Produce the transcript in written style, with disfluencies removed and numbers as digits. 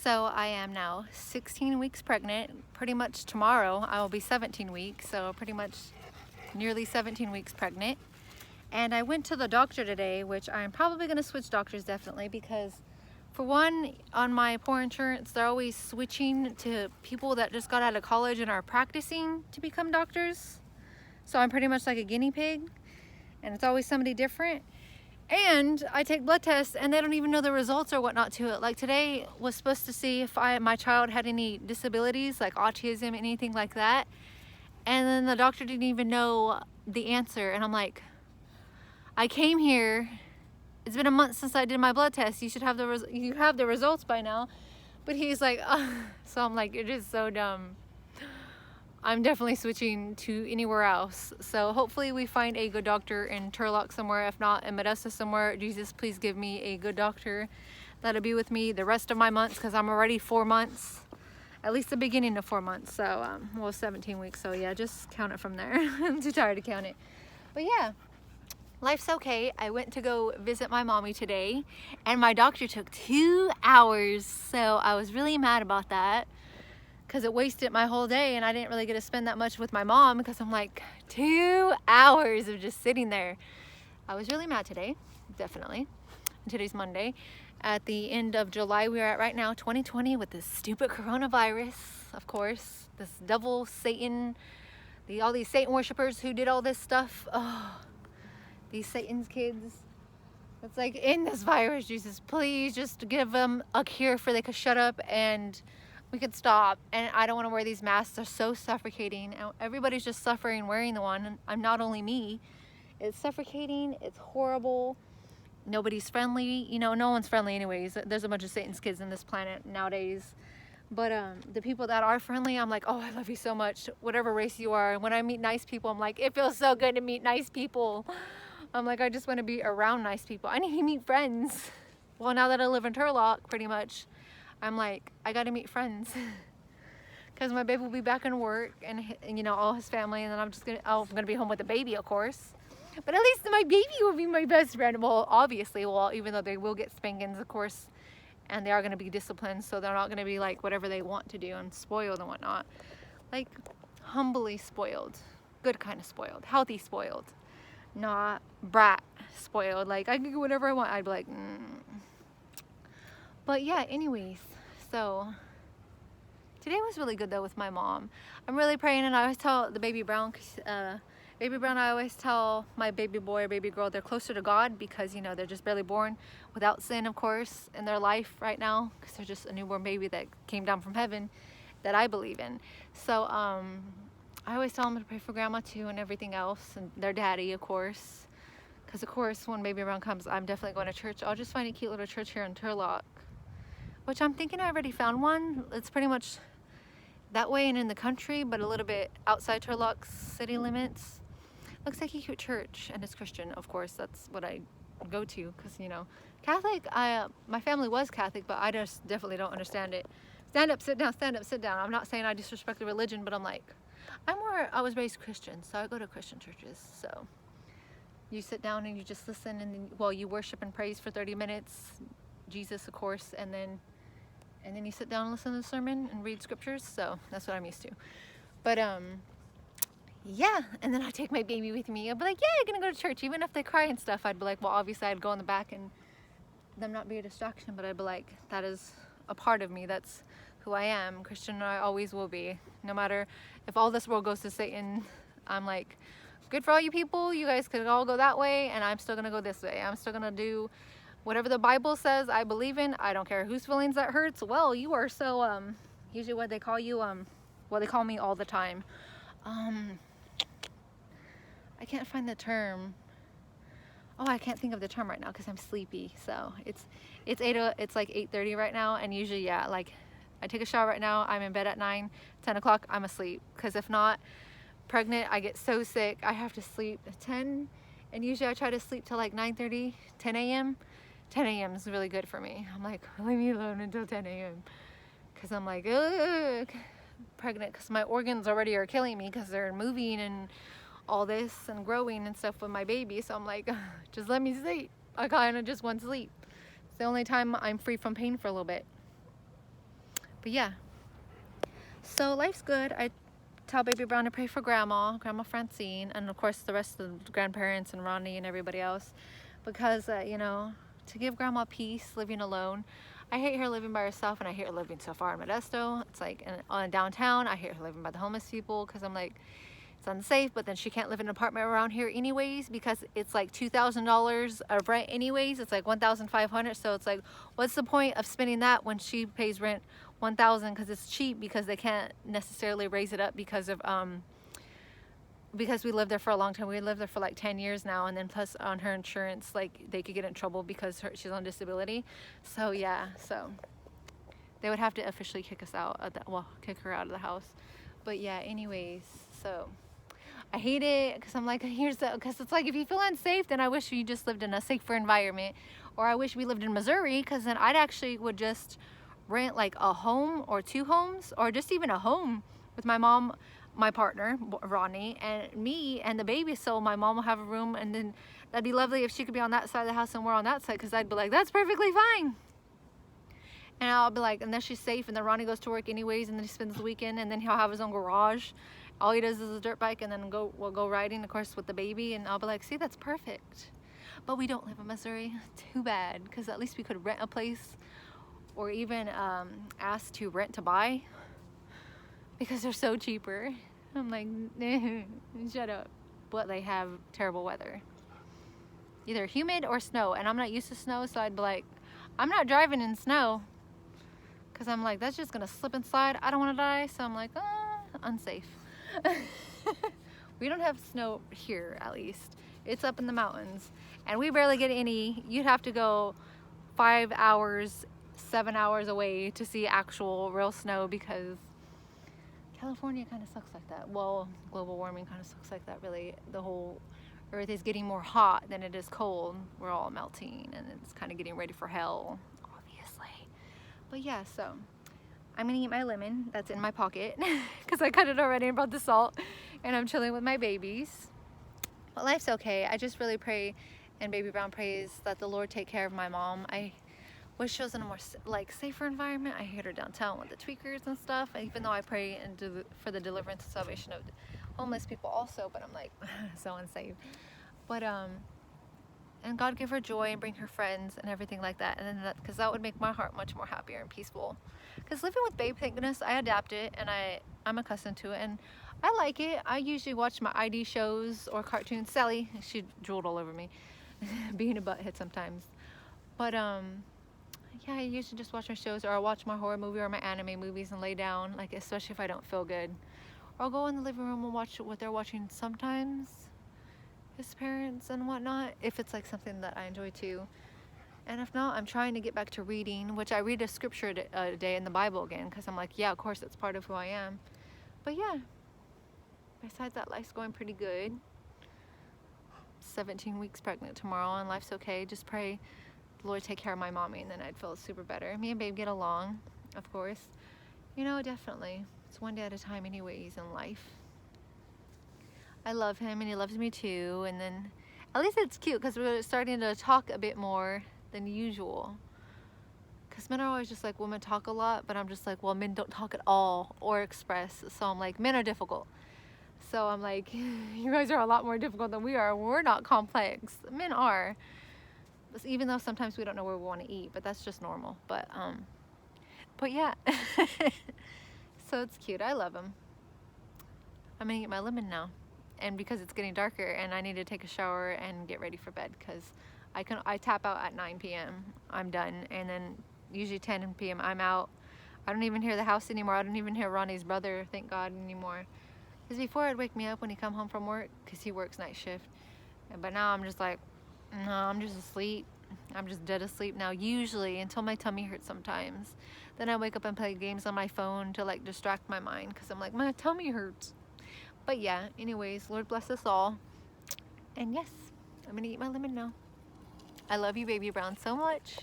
So I am now 16 weeks pregnant. Pretty much tomorrow I will be 17 weeks, so pretty much nearly 17 weeks pregnant. And I went to the doctor today, which I'm probably going to switch doctors definitely, because for one, on my poor insurance, they're always switching to people that just got out of college and are practicing to become doctors. So I'm pretty much like a guinea pig, and it's always somebody different. And I take blood tests and they don't even know the results or whatnot to it. Like today was supposed to see if my child had any disabilities like autism, anything like that. And then the doctor didn't even know the answer. And I'm like, I came here, it's been a month since I did my blood test. You should have you have the results by now. But he's like, ugh. So I'm like, it is so dumb. I'm definitely switching to anywhere else. So hopefully we find a good doctor in Turlock somewhere. If not, in Modesto somewhere. Jesus, please give me a good doctor that'll be with me the rest of my months, because I'm already 4 months. At least the beginning of 4 months. So, well, 17 weeks. So yeah, just count it from there. I'm too tired to count it. But yeah, life's okay. I went to go visit my mommy today, and my doctor took 2 hours. So I was really mad about that, because it wasted my whole day and I didn't really get to spend that much with my mom, because I'm like, 2 hours of just sitting there. I was really mad today, definitely. Today's Monday. At the end of July we are at right now, 2020, with this stupid coronavirus, of course. This devil, Satan, all these Satan worshipers who did all this stuff. Oh, these Satan's kids. It's like, in this virus, Jesus, please just give them a cure for they could shut up and we could stop. And I don't want to wear these masks. They're so suffocating. Everybody's just suffering wearing the one. And I'm not only me. It's suffocating. It's horrible. Nobody's friendly. You know, no one's friendly anyways. There's a bunch of Satan's kids in this planet nowadays. But the people that are friendly, I'm like, oh, I love you so much, whatever race you are. And when I meet nice people, I'm like, it feels so good to meet nice people. I'm like, I just want to be around nice people. I need to meet friends. Well, now that I live in Turlock, pretty much, I'm like, I got to meet friends. Because my baby will be back in work, and you know, all his family, and then I'm gonna be home with the baby, of course. But at least my baby will be my best friend. Well, obviously, well, even though they will get spankings, of course, and they are going to be disciplined, so they're not going to be like whatever they want to do and spoiled and whatnot. Like, humbly spoiled. Good kind of spoiled. Healthy spoiled. Not brat spoiled. Like, I can do whatever I want. I'd be like, But yeah, anyways, so today was really good though with my mom. I'm really praying, and I always tell the baby Brown, I always tell my baby boy or baby girl they're closer to God, because, you know, they're just barely born without sin, of course, in their life right now, because they're just a newborn baby that came down from heaven that I believe in. So I always tell them to pray for grandma too and everything else, and their daddy, of course, because of course when baby Brown comes, I'm definitely going to church. I'll just find a cute little church here in Turlock, which I'm thinking I already found one. It's pretty much that way and in the country, but a little bit outside Turlock's city limits. Looks like a cute church, and it's Christian, of course. That's what I go to, because, you know, Catholic, my family was Catholic, but I just definitely don't understand it. Stand up, sit down, stand up, sit down. I'm not saying I disrespect the religion, but I'm like, I was raised Christian, so I go to Christian churches. So you sit down and you just listen, and then, well, you worship and praise for 30 minutes, Jesus, of course, and then you sit down and listen to the sermon and read scriptures. So that's what I'm used to. But yeah, and then I take my baby with me. I'd be like, yeah, you're gonna go to church. Even if they cry and stuff, I'd be like, well, obviously I'd go in the back and them not be a distraction, but I'd be like, that is a part of me. That's who I am. Christian, I always will be. No matter if all this world goes to Satan, I'm like, good for all you people. You guys could all go that way, and I'm still gonna go this way. I'm still gonna do whatever the Bible says I believe in. I don't care whose feelings that hurts. Well, you are so, usually what they call you, well, they call me all the time. I can't find the term. Oh, I can't think of the term right now because I'm sleepy. So it's like 8:30 right now, and usually, yeah, like I take a shower right now, I'm in bed at 9, 10 o'clock, I'm asleep. Because if not, pregnant, I get so sick, I have to sleep at 10, and usually I try to sleep till like 9:30, 10 a.m. 10 a.m. is really good for me. I'm like, leave me alone until 10 a.m. because I'm like, ugh, pregnant, because my organs already are killing me because they're moving and all this and growing and stuff with my baby. So I'm like, just let me sleep. I kind of just want sleep. It's the only time I'm free from pain for a little bit. But yeah, so life's good. I tell Baby Brown to pray for Grandma Francine, and of course the rest of the grandparents and Ronnie and everybody else, because you know, to give Grandma peace living alone. I hate her living by herself, and I hate her living so far in Modesto. It's like on downtown. I hate her living by the homeless people because I'm like, it's unsafe. But then she can't live in an apartment around here anyways because it's like $2,000 of rent anyways. It's like $1,500. So it's like, what's the point of spending that when she pays rent $1,000 because it's cheap, because they can't necessarily raise it up because we lived there for a long time. We lived there for like 10 years now, and then plus on her insurance, like they could get in trouble because she's on disability. So yeah, so they would have to officially kick us out of kick her out of the house. But yeah, anyways, so I hate it because I'm like, because it's like, if you feel unsafe, then I wish you just lived in a safer environment, or I wish we lived in Missouri, because then I'd actually would just rent like a home or 2 homes, or just even a home with my mom, my partner Ronnie, and me and the baby, so my mom will have a room, and then that'd be lovely if she could be on that side of the house and we're on that side, because I'd be like, that's perfectly fine. And I'll be like, and then she's safe, and then Ronnie goes to work anyways, and then he spends the weekend, and then he'll have his own garage. All he does is a dirt bike, and then we'll go riding, of course, with the baby, and I'll be like, see, that's perfect. But we don't live in Missouri. Too bad, because at least we could rent a place, or even ask to rent to buy, because they're so cheaper. I'm like, shut up. But they have terrible weather, either humid or snow, and I'm not used to snow, so I'd be like, I'm not driving in snow, because I'm like, that's just gonna slip and slide. I don't want to die, so I'm like, unsafe. We don't have snow here, at least. It's up in the mountains, and we barely get any. You'd have to go 5 hours, 7 hours away to see actual real snow, because California kind of sucks like that. Well, global warming kind of sucks like that, really. The whole earth is getting more hot than it is cold. We're all melting, and it's kind of getting ready for hell, obviously. But yeah, so I'm gonna eat my lemon that's in my pocket because I cut it already and brought the salt, and I'm chilling with my babies. But life's okay. I just really pray, and Baby Brown prays, that the Lord take care of my mom. I wish she was in a more like safer environment. I hate her downtown with the tweakers and stuff, even though I pray for the deliverance and salvation of homeless people also, but I'm like, so unsafe. But and God give her joy and bring her friends and everything like that, and then because that would make my heart much more happier and peaceful. Because living with babe, thank goodness, I adapt it, and I'm accustomed to it, and I like it. I usually watch my ID shows or cartoons. Sally, she drooled all over me, being a butthead sometimes. But yeah, I usually just watch my shows, or I'll watch my horror movie or my anime movies and lay down, like, especially if I don't feel good. Or I'll go in the living room and watch what they're watching sometimes, his parents and whatnot, if it's like something that I enjoy too. And if not, I'm trying to get back to reading, which I read a scripture a day in the Bible again, because I'm like, yeah, of course, it's part of who I am. But yeah, besides that, life's going pretty good. 17 weeks pregnant tomorrow, and life's okay. Just pray the Lord take care of my mommy, and then I'd feel super better. Me and babe get along, of course. You know, definitely. It's one day at a time anyways in life. I love him, and he loves me too, and then at least it's cute because we're starting to talk a bit more than usual. Because men are always just like, women talk a lot, but I'm just like, well, men don't talk at all or express. So I'm like, men are difficult. So I'm like, you guys are a lot more difficult than we are. We're not complex. Men are. Even though sometimes we don't know where we want to eat, but that's just normal. But yeah. So it's cute. I love him. I'm gonna eat my lemon now, and because it's getting darker and I need to take a shower and get ready for bed, because I tap out at 9 p.m. I'm done, and then usually 10 p.m. I'm out. I don't even hear the house anymore. I don't even hear Ronnie's brother, thank God, anymore. Because before it'd wake me up when he come home from work, because he works night shift. But now I'm just like, no, I'm just asleep. I'm just dead asleep now, usually, until my tummy hurts sometimes. Then I wake up and play games on my phone to like distract my mind, because I'm like, my tummy hurts. But yeah, anyways, Lord bless us all. And yes, I'm gonna eat my lemon now. I love you, Baby Brown, so much.